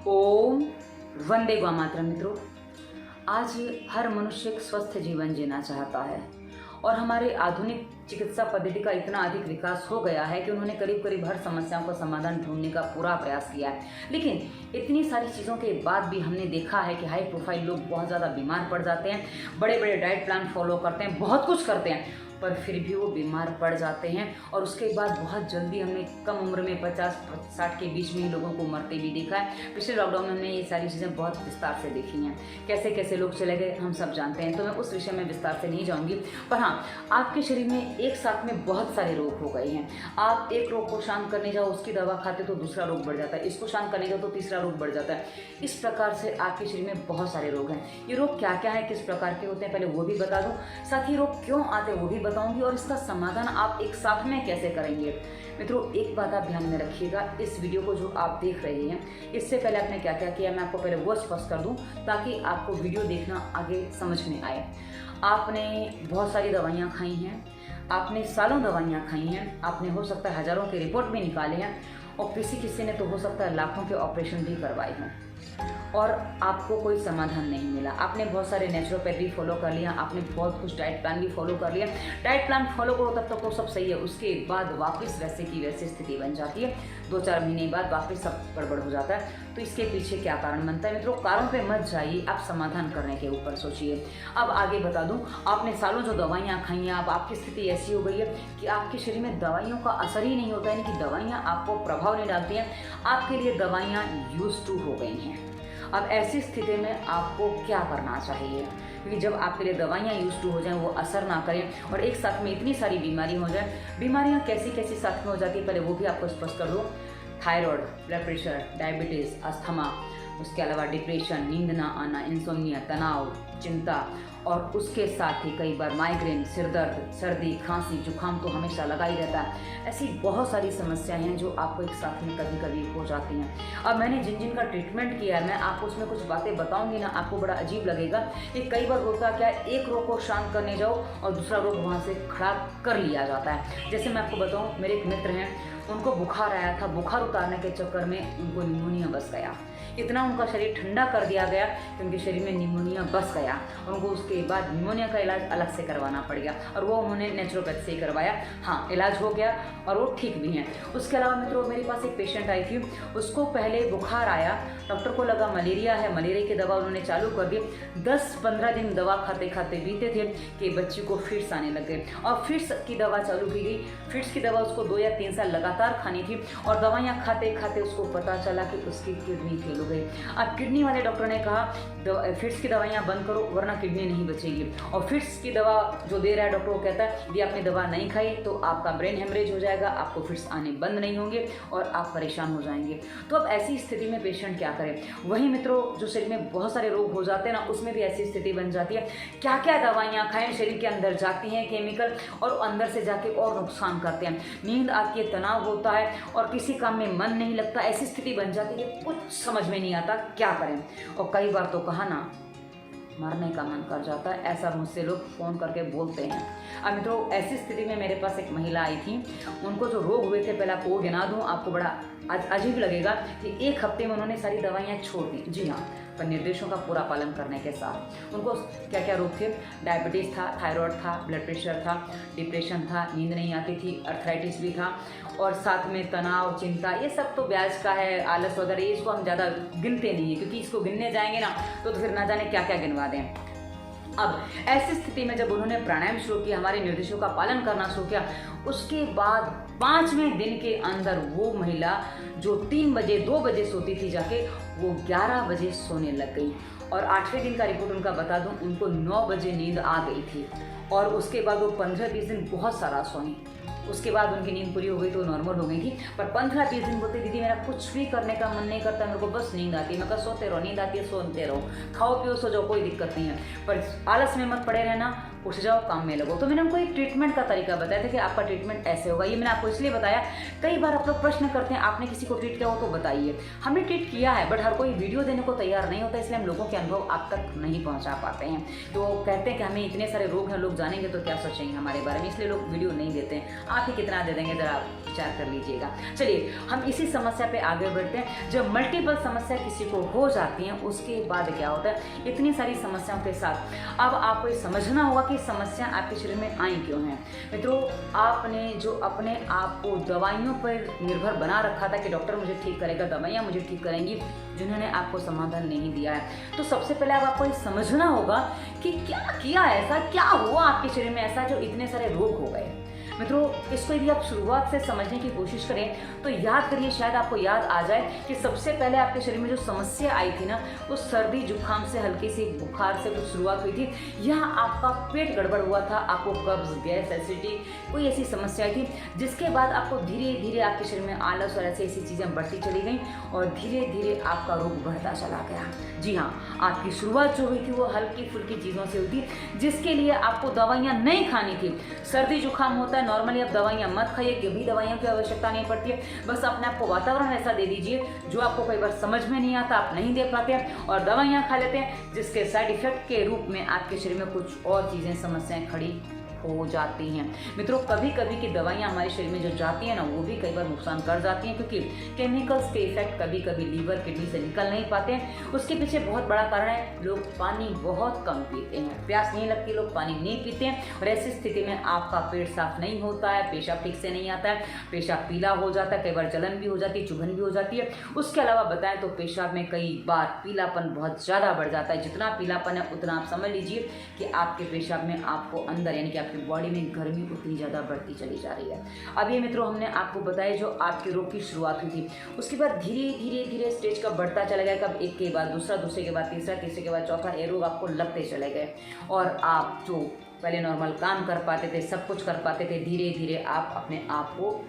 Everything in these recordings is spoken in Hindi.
ओम वंदे गौ मातरम। मित्रों, आज हर मनुष्य एक स्वस्थ जीवन जीना चाहता है और हमारे आधुनिक चिकित्सा पद्धति का इतना अधिक विकास हो गया है कि उन्होंने करीब करीब हर समस्याओं का समाधान ढूंढने का पूरा प्रयास किया है। लेकिन इतनी सारी चीज़ों के बाद भी हमने देखा है कि हाई प्रोफाइल लोग बहुत ज़्यादा बीमार पड़ जाते हैं, बड़े बड़े डाइट प्लान फॉलो करते हैं, बहुत कुछ करते हैं, पर फिर भी वो बीमार पड़ जाते हैं और उसके बाद बहुत जल्दी हमने कम उम्र में 50-60 के बीच में ही लोगों को मरते भी देखा है। पिछले लॉकडाउन में हमने ये सारी चीज़ें बहुत विस्तार से देखी हैं, कैसे कैसे लोग चले गए हम सब जानते हैं, तो मैं उस विषय में विस्तार से नहीं जाऊंगी। पर हाँ, आपके शरीर में एक साथ में बहुत सारे रोग हो गए हैं। आप एक रोग को शांत करने जाओ, उसकी दवा खाते तो दूसरा रोग बढ़ जाता है, इसको शांत करने जाओ तो तीसरा रोग बढ़ जाता है। इस प्रकार से आपके शरीर में बहुत सारे रोग हैं। ये रोग क्या क्या है, किस प्रकार के होते हैं, पहले वो भी बता दूं, साथ ही रोग क्यों आते हैं वो भी बताऊंगी और इसका समाधान आप एक साथ में कैसे करेंगे। मित्रों, एक बात आप ध्यान में रखिएगा, इस वीडियो को जो आप देख रहे हैं इससे पहले आपने क्या क्या किया, मैं आपको पहले वो स्पष्ट कर दूं ताकि आपको वीडियो देखना आगे समझ में आए। आपने बहुत सारी दवाइयाँ खाई हैं, आपने सालों दवाइयाँ खाई हैं, आपने हो सकता है हज़ारों के रिपोर्ट भी निकाले हैं और किसी ने तो हो सकता है लाखों के ऑपरेशन भी करवाए हों और आपको कोई समाधान नहीं मिला। आपने बहुत सारे नेचुरोपैथी फॉलो कर लिया, आपने बहुत कुछ डाइट प्लान भी फॉलो कर लिया। डाइट प्लान फॉलो करो तब तक तो सब सही है, उसके बाद वापस वैसे की वैसे स्थिति बन जाती है, 2-4 महीने बाद वापस सब गड़बड़ हो जाता है। तो इसके पीछे क्या कारण बनता है? मित्रों, कारण पे मत जाइए, आप समाधान करने के ऊपर सोचिए। अब आगे बता दूं, आपने सालों जो दवाइयाँ खाई हैं, अब आपकी स्थिति ऐसी हो गई है कि आपके शरीर में दवाइयों का असर ही नहीं होता है, यानी कि दवाइयाँ आपको प्रभाव नहीं डालती हैं, आपके लिए दवाइयाँ यूज टू हो गई हैं। अब ऐसी स्थिति में आपको क्या करना चाहिए? क्योंकि जब आपके लिए दवाइयाँ यूज टू हो जाएं, वो असर ना करें और एक साथ में इतनी सारी बीमारी हो जाए। बीमारियाँ कैसी कैसी साथ में हो जाती है पहले वो भी आपको स्पष्ट कर दूँ। Thyroid, blood pressure, diabetes, asthma, उसके अलावा डिप्रेशन, नींद ना आना, इंसोम्निया, तनाव, चिंता और उसके साथ ही कई बार माइग्रेन, सिर दर्द, सर्दी, खांसी, जुकाम तो हमेशा लगा ही रहता है। ऐसी बहुत सारी समस्याएं हैं जो आपको एक साथ में कभी कभी हो जाती हैं। अब मैंने जिन जिन का ट्रीटमेंट किया है, मैं आपको उसमें कुछ बातें बताऊंगी ना, आपको बड़ा अजीब लगेगा कि कई बार होता क्या है, एक रोग को शांत करने जाओ और दूसरा रोग वहाँ से खड़ा कर लिया जाता है। जैसे मैं आपको बताऊँ, मेरे एक मित्र हैं, उनको बुखार आया था, बुखार उतारने के चक्कर में उनको निमोनिया बस गया। इतना उनका शरीर ठंडा कर दिया गया कि उनके शरीर में निमोनिया बस गया और उनको उसके बाद निमोनिया का इलाज अलग से करवाना पड़ गया और वो उन्होंने नेचुरोपैथ से ही करवाया। हाँ, इलाज हो गया और वो ठीक भी हैं। उसके अलावा मित्रों, मेरे पास एक पेशेंट आई थी, उसको पहले बुखार आया, डॉक्टर को लगा मलेरिया है, मलेरिया की दवा उन्होंने चालू कर दी। 10-15 दिन दवा खाते खाते बीते थे कि बच्ची को फिट्स आने लग गए और फिट्स की दवा चालू की गई। फिट्स की दवा उसको 2 या 3 साल लगातार खानी थी और दवाइयाँ खाते खाते उसको पता चला कि उसकी किडनी फेल हो गई। अब किडनी वाले डॉक्टर ने कहा फिट्स की दवाइयाँ बंद करो वरना किडनी नहीं बचेगी। और फिट्स की दवा जो दे रहा है डॉक्टर, वो कहता है यदि आपने दवा नहीं खाई तो आपका ब्रेन हेमरेज हो जाएगा, आपको फिट्स आने बंद नहीं होंगे और आप परेशान हो जाएंगे। तो अब ऐसी स्थिति में पेशेंट क्या करे? वहीं मित्रों, जो शरीर में बहुत सारे रोग हो जाते हैं ना, उसमें भी ऐसी स्थिति बन जाती है। क्या क्या दवाइयाँ खाएं, शरीर के अंदर जाती हैं केमिकल और अंदर से जाके और नुकसान करते हैं। नींद आती है, तनाव होता है और किसी काम में मन नहीं लगता। ऐसी स्थिति बन जाती है, कुछ समझ में नहीं आता क्या करें। और कई बार तो कहा ना, मरने का मन कर जाता है, ऐसा मुझसे लोग फ़ोन करके बोलते हैं। अब मित्रों, ऐसी स्थिति में मेरे पास एक महिला आई थी, उनको जो रोग हुए थे पहले आपको वो गिना दूँ, आपको बड़ा अजीब लगेगा कि 1 हफ्ते में उन्होंने सारी दवाइयाँ छोड़ दी। जी हाँ, पर निर्देशों का पूरा पालन करने के साथ। उनको क्या क्या रोग थे? डायबिटीज़ था, थायराइड था, ब्लड प्रेशर था, डिप्रेशन था, नींद नहीं आती थी, अर्थराइटिस भी था और साथ में तनाव, चिंता, ये सब तो ब्याज का है, आलस वगैरह, इसको हम ज़्यादा गिनते नहीं है क्योंकि इसको गिनने जाएंगे ना तो फिर ना जाने क्या क्या गिनवा दें। अब ऐसी स्थिति में जब उन्होंने प्राणायाम शुरू किया, हमारे निर्देशों का पालन करना शुरू किया, उसके बाद 5वें दिन के अंदर वो महिला जो 3 बजे 2 बजे सोती थी जाके, वो 11 बजे सोने लग गई। और 8वें दिन का रिपोर्ट उनका बता दूं, उनको 9 बजे नींद आ गई थी और उसके बाद वो 15-20 दिन बहुत सारा सोई। उसके बाद उनकी नींद पूरी हो गई तो नॉर्मल हो गई थी। पर 15-20 दिन बोलते, दीदी मेरा कुछ भी करने का मन नहीं करता, मेरे को बस नींद आती है। मैं कहा सोते रहो, नींद आती है सोते रहो, खाओ पियो सो जाओ, कोई दिक्कत नहीं है, पर आलस में मत पड़े रहना, उठ जाओ, काम में लगो। तो मैंने उनको एक ट्रीटमेंट का तरीका बताया था कि आपका ट्रीटमेंट ऐसे होगा। ये मैंने आपको इसलिए बताया, कई बार आप लोग प्रश्न करते हैं आपने किसी को ट्रीट किया हो तो बताइए। हमने ट्रीट किया है, बट हर कोई वीडियो देने को तैयार नहीं होता, इसलिए हम लोगों के अनुभव आप तक नहीं पहुँचा पाते हैं। तो कहते हैं कि हमें इतने सारे रोग हैं, लोग जानेंगे तो क्या सोचेंगे हमारे बारे में, इसलिए लोग वीडियो नहीं देते हैं। आप ही कितना दे देंगे, ज़रा आप विचार कर लीजिएगा। चलिए हम इसी समस्या पे आगे बढ़ते हैं। जब मल्टीपल समस्या किसी को हो जाती हैं उसके बाद क्या होता है, इतनी सारी समस्याओं के साथ अब आपको ये समझना होगा कि समस्या आपके शरीर में आई क्यों है। मित्रों, आपने जो अपने आप को दवाइयों पर निर्भर बना रखा था कि डॉक्टर मुझे ठीक करेगा, दवाइयाँ मुझे ठीक करेंगी, जिन्होंने आपको समाधान नहीं दिया है। तो सबसे पहले अब आपको ये समझना होगा कि क्या किया ऐसा, क्या हुआ आपके शरीर में ऐसा जो इतने सारे रोग हो गए। मित्रों, इसको यदि आप शुरुआत से समझने की कोशिश करें तो याद करिए, शायद आपको याद आ जाए कि सबसे पहले आपके शरीर में जो समस्या आई थी ना, वो सर्दी जुकाम से, हल्की सी बुखार से कुछ शुरुआत हुई थी। यहाँ आपका पेट गड़बड़ हुआ था, आपको कब्ज, गैस, एसिडिटी, कोई ऐसी समस्या थी, जिसके बाद आपको धीरे धीरे आपके शरीर में आलस और ऐसी चीज़ें बढ़ती चली गई और धीरे धीरे आपका रोग बढ़ता चला गया। जी हाँ, आपकी शुरुआत जो हुई थी वो हल्की फुल्की चीज़ों से हुई थी, जिसके लिए आपको दवाइयाँ नहीं खानी थी। सर्दी जुकाम होता है, नॉर्मली आप दवाइयाँ मत खाइए, कभी दवाइयों की आवश्यकता नहीं पड़ती है। बस अपने आपको वातावरण ऐसा दे दीजिए जो आपको कई बार समझ में नहीं आता, आप नहीं दे पाते हैं और दवाइयाँ खा लेते हैं, जिसके साइड इफेक्ट के रूप में आपके शरीर में कुछ और चीज़ें, समस्याएं खड़ी हो जाती हैं। मित्रों, कभी कभी की दवाइयाँ हमारे शरीर में जो जाती हैं ना, वो भी कई बार नुकसान कर जाती हैं, क्योंकि केमिकल्स के इफेक्ट कभी कभी लीवर, किडनी से निकल नहीं पाते हैं। उसके पीछे बहुत बड़ा कारण है, लोग पानी बहुत कम पीते हैं, प्यास नहीं लगती, लोग पानी नहीं पीते हैं और ऐसी स्थिति में आपका पेट साफ नहीं होता है, पेशाब ठीक से नहीं आता है, पेशाब पीला हो जाता है, कई बार जलन भी हो जाती है, चुभन भी हो जाती है। उसके अलावा बताएं तो पेशाब में कई बार पीलापन बहुत ज़्यादा बढ़ जाता है। जितना पीलापन है उतना आप समझ लीजिए कि आपके पेशाब में आपको अंदर यानी कि आपकी बॉडी में गर्मी उतनी ज़्यादा बढ़ती चली जा रही है। अब ये मित्रों, हमने आपको बताया जो आपके रोग की शुरुआत हुई थी, उसके बाद धीरे धीरे धीरे स्टेज कब बढ़ता चला गया, कब एक के बाद दूसरा, दूसरे के बाद तीसरा, तीसरे के बाद चौथा, ये रोग आपको लगते चले गए और आप जो पहले नॉर्मल काम कर पाते थे, सब कुछ कर पाते थे, धीरे धीरे आप अपने आप को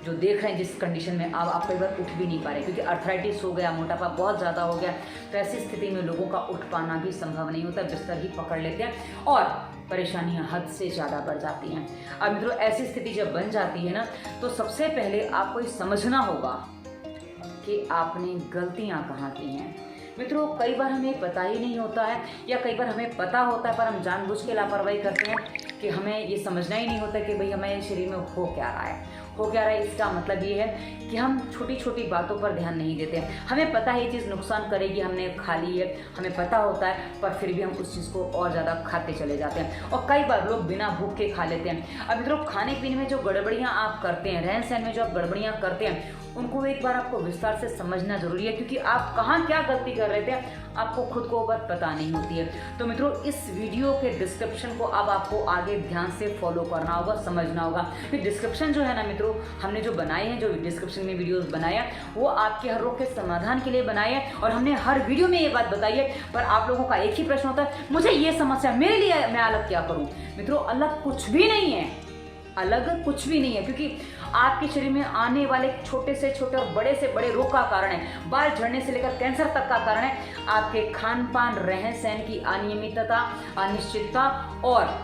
जो देख रहे हैं जिस कंडीशन में अब आप कई बार उठ भी नहीं पा रहे, क्योंकि अर्थराइटिस हो गया, मोटापा बहुत ज़्यादा हो गया। तो ऐसी स्थिति में लोगों का उठ पाना भी संभव नहीं होता, बिस्तर ही पकड़ लेते हैं और परेशानियां हद से ज़्यादा बढ़ जाती हैं। अब मित्रों, ऐसी स्थिति जब बन जाती है ना, तो सबसे पहले आपको ये समझना होगा कि आपने गलतियां कहाँ की हैं। मित्रों, कई बार हमें पता ही नहीं होता है, या कई बार हमें पता होता है पर हम जानबूझ के लापरवाही करते हैं कि हमें ये समझना ही नहीं होता कि भाई हमारे शरीर में हो क्या रहा है, हो क्या रहा है। इसका मतलब ये है कि हम छोटी छोटी बातों पर ध्यान नहीं देते हैं। हमें पता है ये चीज़ नुकसान करेगी, हमने खा ली है, हमें पता होता है, पर फिर भी हम उस चीज़ को और ज़्यादा खाते चले जाते हैं और कई बार लोग बिना भूख के खा लेते हैं। अब मित्रों, खाने पीने में जो गड़बड़ियाँ आप करते हैं, रहन सहन में जो आप गड़बड़ियाँ करते हैं, उनको एक बार आपको विस्तार से समझना जरूरी है, क्योंकि आप कहाँ क्या गलती कर रहे थे आपको खुद को बात पता नहीं होती है। तो मित्रों, इस वीडियो के डिस्क्रिप्शन को अब आपको आगे ध्यान से फॉलो करना होगा, समझना होगा। कि डिस्क्रिप्शन जो है ना मित्रों, हमने जो बनाए हैं, जो डिस्क्रिप्शन में वीडियोस बनाया, वो आपके हर रोग के समाधान के लिए बनाए हैं और हमने हर वीडियो में ये बात बताई है। पर आप लोगों का एक ही प्रश्न होता है, मुझे ये समस्या, मेरे लिए मैं अलग क्या करूँ। मित्रों, अलग कुछ भी नहीं है, अलग कुछ भी नहीं है, क्योंकि आपके शरीर में आने वाले छोटे से छोटे और बड़े से बड़े रोग का कारण है, बाल झड़ने से लेकर कैंसर तक का कारण है आपके खान पान, रहन सहन की अनियमितता, अनिश्चितता और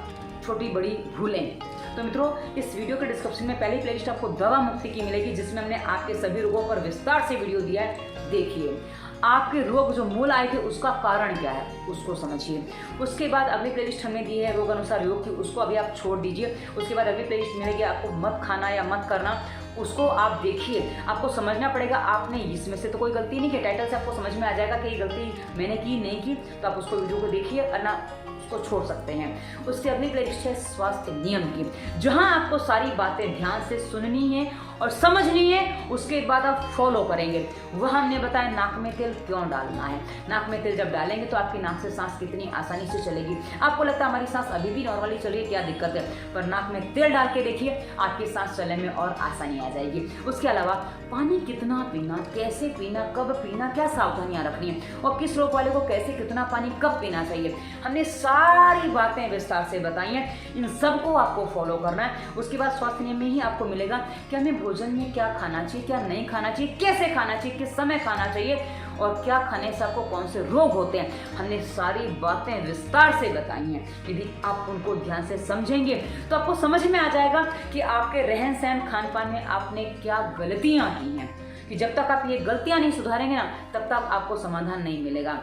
छोटी बड़ी भूलें। तो मित्रों, इस वीडियो के डिस्क्रिप्शन में पहली प्लेलिस्ट आपको दवा मुक्ति की मिलेगी, जिसमें हमने आपके सभी रोगों पर विस्तार से वीडियो दिया है। देखिए, आपके रोग जो मूल आए थे उसका कारण क्या है, उसको समझिए। उसके बाद अगली प्लेलिस्ट हमने दी है रोग अनुसार योग की, उसको अभी आप छोड़ दीजिए। उसके बाद अगली प्लेलिस्ट मिलेगी आपको मत खाना या मत करना, उसको आप देखिए। आपको समझना पड़ेगा आपने इसमें से तो कोई गलती नहीं की, टाइटल से आपको समझ में आ जाएगा कि ये गलती मैंने की नहीं की, तो आप उसको वीडियो को देखिए और ना उसको छोड़ सकते हैं। उसकी अगली प्लेलिस्ट है स्वास्थ्य नियम की, जहां आपको सारी बातें ध्यान से सुननी है और समझनी है, उसके बाद आप फॉलो करेंगे। वह हमने बताया नाक में तेल क्यों डालना है। नाक में तेल जब डालेंगे तो आपकी नाक से सांस कितनी आसानी से चलेगी। आपको लगता है हमारी सांस अभी भी नॉर्मली चल रही है, क्या दिक्कत है, पर नाक में तेल डाल के देखिए, आपकी सांस चलने में और आसानी आ जाएगी। उसके अलावा पानी कितना पीना, कैसे पीना, कब पीना, क्या सावधानियां रखनी है और किस रोग वाले को कैसे कितना पानी कब पीना चाहिए, हमने सारी बातें विस्तार से बताई हैं। इन सबको आपको फॉलो करना है। उसके बाद स्वास्थ्य नियम में ही आपको मिलेगा कि हमें भोजन में क्या खाना चाहिए, क्या नहीं खाना चाहिए, कैसे खाना चाहिए, किस समय खाना चाहिए और क्या खाने से आपको कौन से रोग होते हैं, हमने सारी बातें विस्तार से बताई हैं। यदि आप उनको ध्यान से समझेंगे तो आपको समझ में आ जाएगा कि आपके रहन सहन खान पान में आपने क्या गलतियां की हैं, कि जब तक आप ये गलतियां नहीं सुधारेंगे ना तब तक आपको समाधान नहीं मिलेगा।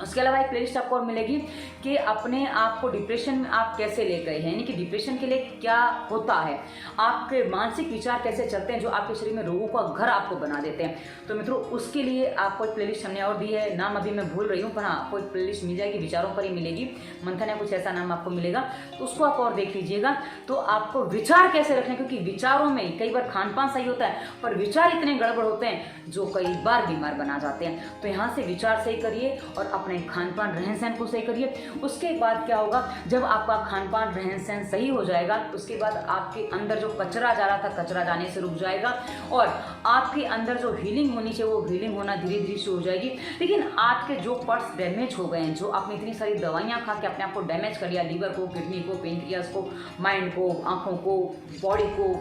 उसके अलावा एक प्लेलिस्ट आपको और मिलेगी कि अपने आप को डिप्रेशन में आप कैसे ले गए हैं, यानी कि डिप्रेशन के लिए क्या होता है, आपके मानसिक विचार कैसे चलते हैं जो आपके शरीर में रोगों का घर आपको बना देते हैं। तो मित्रों उसके लिए आपको एक प्लेलिस्ट हमने और दी है, नाम अभी मैं भूल रही हूँ, पर हाँ आपको एक प्लेलिस्ट मिल जाएगी, विचारों पर ही मिलेगी, मंथन या कुछ ऐसा नाम आपको मिलेगा, तो उसको आप और देख लीजिएगा। तो आपको विचार कैसे रखने, क्योंकि विचारों में कई बार खान पान सही होता है पर विचार इतने गड़बड़ होते हैं जो कई बार बीमार बना जाते हैं। तो यहाँ से विचार सही करिए और अपने खान पान रहन सहन को सही करिए। उसके बाद क्या होगा, जब आपका खान पान रहन सहन सही हो जाएगा उसके बाद आपके अंदर जो कचरा जा रहा था कचरा जाने से रुक जाएगा और आपके अंदर जो हीलिंग होनी चाहिए वो हीलिंग होना धीरे धीरे शुरू हो जाएगी। लेकिन आपके जो पार्ट्स डैमेज हो गए हैं, जो आपने इतनी सारी दवाइयाँ खा के अपने आप को डैमेज कर लिया, लीवर को, किडनी को, पेनक्रियास को, माइंड को, आँखों को, बॉडी को,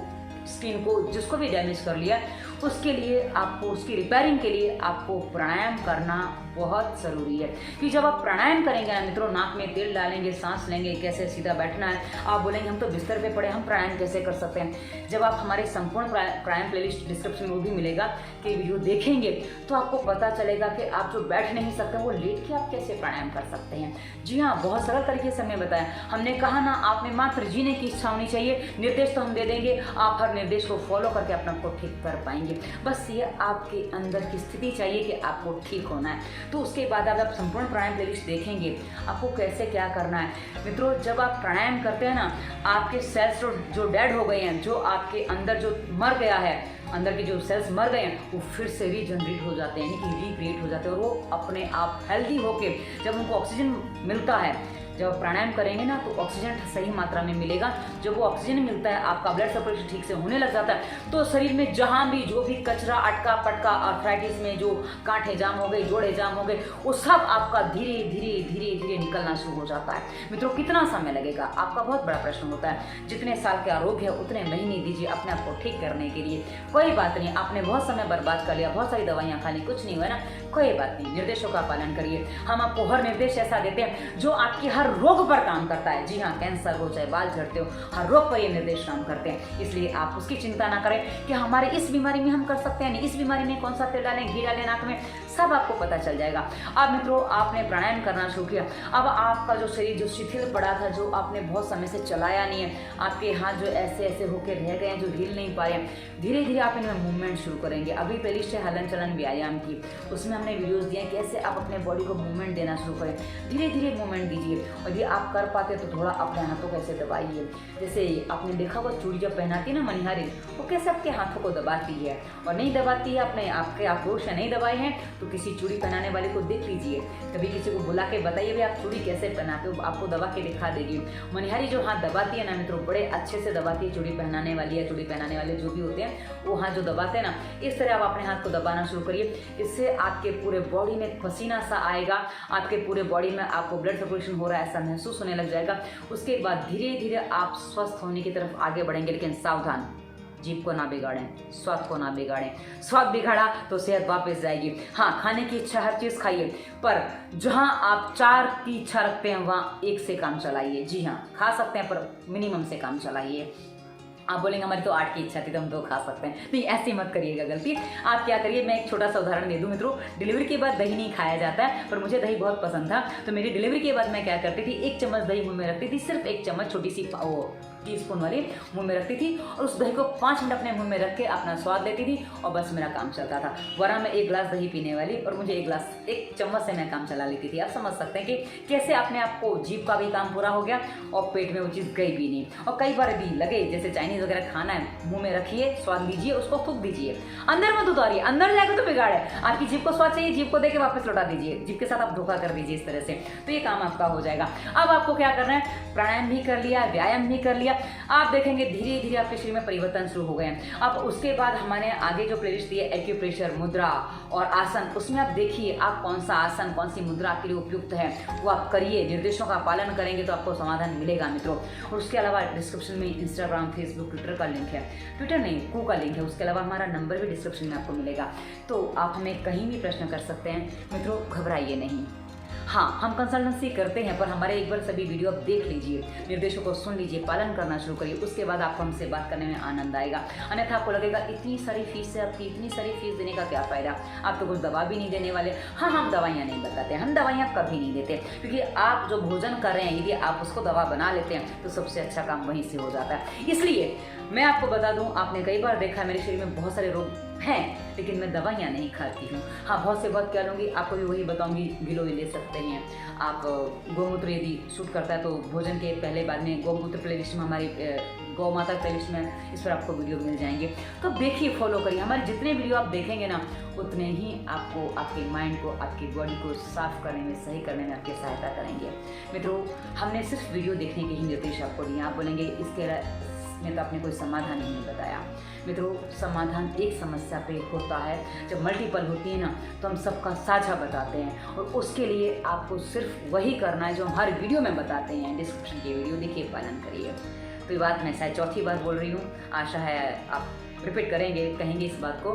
स्किन को, जिसको भी डैमेज कर लिया, उसके लिए आपको, उसकी रिपेयरिंग के लिए आपको प्राणायाम करना बहुत ज़रूरी है। कि जब आप प्राणायाम करेंगे ना मित्रों, नाक में तेल डालेंगे, सांस लेंगे, कैसे सीधा बैठना है, आप बोलेंगे हम तो बिस्तर पे पड़े, हम प्राणायाम कैसे कर सकते हैं। जब आप हमारे संपूर्ण प्राणायाम प्लेलिस्ट डिस्क्रिप्शन में वो भी मिलेगा कि वीडियो देखेंगे तो आपको पता चलेगा कि आप जो बैठ नहीं सकते वो लेट के आप कैसे प्राणायाम कर सकते हैं। जी हाँ, बहुत सरल तरीके से हमें बताया। हमने कहा ना, आपने मात्र जीने की इच्छा होनी चाहिए, निर्देश तो हम दे देंगे, आप हर निर्देश को फॉलो करके अपना को ठीक कर पाएंगे। बस ये आपके अंदर की स्थिति चाहिए कि आपको ठीक होना है। तो उसके बाद आप संपूर्ण प्राणायाम प्लेलिस्ट देखेंगे आपको कैसे क्या करना है। मित्रों जब आप प्राणायाम करते हैं ना, आपके सेल्स जो डेड हो गए हैं, जो आपके अंदर जो मर गया है, अंदर के जो सेल्स मर गए हैं वो फिर से रीजनरेट हो जाते हैं, यानी कि रिक्रिएट हो जाते हैं और वो अपने आप हेल्दी होके जब उनको ऑक्सीजन मिलता है, जब प्राणायाम करेंगे ना तो ऑक्सीजन सही मात्रा में मिलेगा। जब वो ऑक्सीजन मिलता है, आपका ब्लड सर्कुलेशन ठीक से होने लग जाता है, तो शरीर में जहाँ भी जो भी कचरा अटका पटका, आर्थराइटिस में जो गांठें जाम हो गई, जोड़े जाम हो गए, वो सब आपका धीरे धीरे धीरे धीरे निकलना शुरू हो जाता है। मित्रों कितना समय लगेगा, आपका बहुत बड़ा प्रश्न होता है। जितने साल के आरोग्य है उतने महीने दीजिए अपने आप को ठीक करने के लिए। कोई बात नहीं, आपने बहुत समय बर्बाद कर लिया, बहुत सारी दवाइयाँ खा ली, कुछ नहीं हुआ ना, कोई बात नहीं, निर्देशों का पालन करिए। हम आपको हर निर्देश ऐसा देते हैं जो आपकी हर रोग पर काम करता है। जी हाँ, कैंसर हो चाहे बाल झड़ते हो, हर रोग पर ये निर्देश काम करते हैं। इसलिए आप उसकी चिंता ना करें कि हमारे इस बीमारी में हम कर सकते हैं, इस बीमारी में कौन सा तेल डालें, घी डालें नाक में, सब आपको पता चल जाएगा। अब मित्रों आपने प्राणायाम करना शुरू किया, अब आपका जो शरीर जो शिथिल पड़ा था, जो आपने बहुत समय से चलाया नहीं है, आपके हाथ जो ऐसे ऐसे होकर रह गए हैं, जो हिल नहीं पाए, धीरे धीरे आप इनमें मूवमेंट शुरू करेंगे। अभी प्लेलिस्ट है हलन चलन व्यायाम की, उसमें हमने वीडियोस दिए हैं कैसे आप अपने बॉडी को मूवमेंट देना शुरू करें। धीरे धीरे मूवमेंट दीजिए और यदि आप कर पाते तो थोड़ा अपने हाथों को ऐसे दबाइए। जैसे आपने देखा वो चूड़ी जब पहनाती है ना मनिहारी, वो कैसे आपके हाथों को दबाती है, और नहीं दबाती है अपने आपके आक्रोश से नहीं दबाए हैं तो किसी चूड़ी पहनाने वाले को देख लीजिए, कभी किसी को बुला के बताइए भाई आप चूड़ी कैसे पहनाते हो, आपको दबा के दिखा देगी। मनिहारी जो हाथ दबाती है ना मित्रों, बड़े अच्छे से दबाती है, चूड़ी पहनाने वाली या चूड़ी पहनाने वाले जो भी होते हैं वो हाथ जो दबाते हैं ना, इस तरह आप अपने हाथ को दबाना शुरू करिए। इससे आपके पूरे बॉडी में पसीना सा आएगा, आपके पूरे बॉडी में आपको ब्लड सर्कुलेशन हो रहा है ऐसा महसूस होने लग जाएगा। उसके बाद धीरे धीरे आप स्वस्थ होने की तरफ आगे बढ़ेंगे। लेकिन सावधान, जीभ को ना बिगाड़ें, स्वाद को ना बिगाड़ें। स्वाद बिगाड़ा तो सेहत वापस जाएगी। हाँ, खाने की इच्छा हर चीज़ खाइए, पर जहाँ आप 4 की इच्छा रखते हैं वहाँ 1 से काम चलाइए। जी हाँ, खा सकते हैं पर मिनिमम से काम चलाइए। आप बोलेंगे हमारी तो 8 की इच्छा थी तो हम 2 खा सकते हैं, नहीं ऐसी मत करिएगा गलती। आप क्या करिए, मैं एक छोटा सा उदाहरण दे दूं मित्रों। डिलीवरी के बाद दही नहीं खाया जाता है, पर मुझे दही बहुत पसंद था, तो मेरी डिलीवरी के बाद मैं क्या करती थी, 1 चम्मच दही मुँह में रखती थी, सिर्फ 1 चम्मच, छोटी सी टीस्पून वाली मुंह में रखती थी, और उस दही को 5 मिनट अपने मुंह में रख के अपना स्वाद लेती थी और बस मेरा काम चलता था। वरना मैं 1 गिलास दही पीने वाली और मुझे 1 चम्मच से मैं काम चला लेती थी। आप समझ सकते हैं कि कैसे अपने आप को जीभ का भी काम पूरा हो गया और पेट में वो चीज़ गई भी नहीं। और कई बार भी लगे जैसे चाइनीज़ वगैरह खाना है, मुंह में रखिए, स्वाद लीजिए, उसको थूक दीजिए, अंदर मत उतारिए, अंदर जाएगा तो बिगाड़े। आपकी जीभ को स्वाद चाहिए, जीभ को देके वापस लौटा दीजिए, जीभ के साथ आप धोखा कर दीजिए इस तरह से, तो ये काम आपका हो जाएगा। अब आपको क्या करना है, प्राणायाम भी कर लिया, व्यायाम भी कर लिया, आप देखेंगे धीरे धीरे आपके शरीर में परिवर्तन शुरू हो गए हैं। अब उसके बाद हमारे आगे जो प्लेलिस्ट दी है एक्यूप्रेशर, मुद्रा और आसन, उसमें आप देखिए आप कौन सा आसन, कौन सी मुद्रा आपके लिए उपयुक्त है, वो आप करिए। निर्देशों का पालन करेंगे तो आपको समाधान मिलेगा मित्रों। और उसके अलावा डिस्क्रिप्शन में इंस्टाग्राम, फेसबुक, ट्विटर का लिंक है, ट्विटर नहीं कू का लिंक है। उसके अलावा हमारा नंबर भी डिस्क्रिप्शन में आपको मिलेगा, तो आप हमें कहीं भी प्रश्न कर सकते हैं मित्रों, घबराइए नहीं। हाँ, हम कंसल्टेंसी करते हैं, पर हमारे एक बार सभी वीडियो आप देख लीजिए, निर्देशों को सुन लीजिए, पालन करना शुरू करिए, उसके बाद आपको हमसे बात करने में आनंद आएगा। अन्यथा आपको लगेगा इतनी सारी फीस है आपकी, इतनी सारी फीस देने का क्या फ़ायदा, आप तो कुछ दवा भी नहीं देने वाले। हाँ, हम दवाइयाँ नहीं बताते, हम दवाइयाँ कभी नहीं देते, क्योंकि आप जो भोजन कर रहे हैं यदि आप उसको दवा बना लेते हैं तो सबसे अच्छा काम वहीं से हो जाता है। इसलिए मैं आपको बता दूं, आपने कई बार देखा है मेरे शरीर में बहुत सारे रोग हैं, लेकिन मैं दवाइयाँ नहीं खाती हूँ। हाँ, बहुत से बहुत क्या लूँगी, आपको भी वही बताऊँगी, गिलोय ले सकते हैं आप। गौमूत्र यदि शूट करता है तो भोजन के पहले बाद में गौमूत्र प्लेलिस्ट में, हमारी गौ माता प्लेलिस्ट में इस पर आपको वीडियो मिल जाएंगे। तो देखिए, फॉलो करिए, हमारे जितने वीडियो आप देखेंगे ना उतने ही आपको आपके माइंड को, आपकी बॉडी को साफ करने में, सही करने में आपकी सहायता करेंगे। मित्रों, हमने सिर्फ वीडियो देखने के ही निर्देश आपको दिए। आप बोलेंगे इसके में तो आपने कोई समाधान ही नहीं बताया। मित्रों, समाधान एक समस्या पे होता है, जब मल्टीपल होती है ना तो हम सबका साझा बताते हैं, और उसके लिए आपको सिर्फ वही करना है जो हम हर वीडियो में बताते हैं। डिस्क्रिप्शन की वीडियो देखिए, पालन करिए। तो ये बात मैं शायद चौथी बार बोल रही हूँ, आशा है आप रिपीट कहेंगे इस बात को।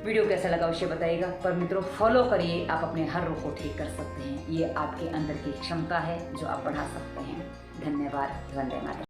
वीडियो कैसा लगा अवश्य बताइएगा, पर मित्रों फॉलो करिए, आप अपने हर रोग को ठीक कर सकते हैं। ये आपके अंदर की क्षमता है जो आप बढ़ा सकते हैं। धन्यवाद। वंदे मातरम।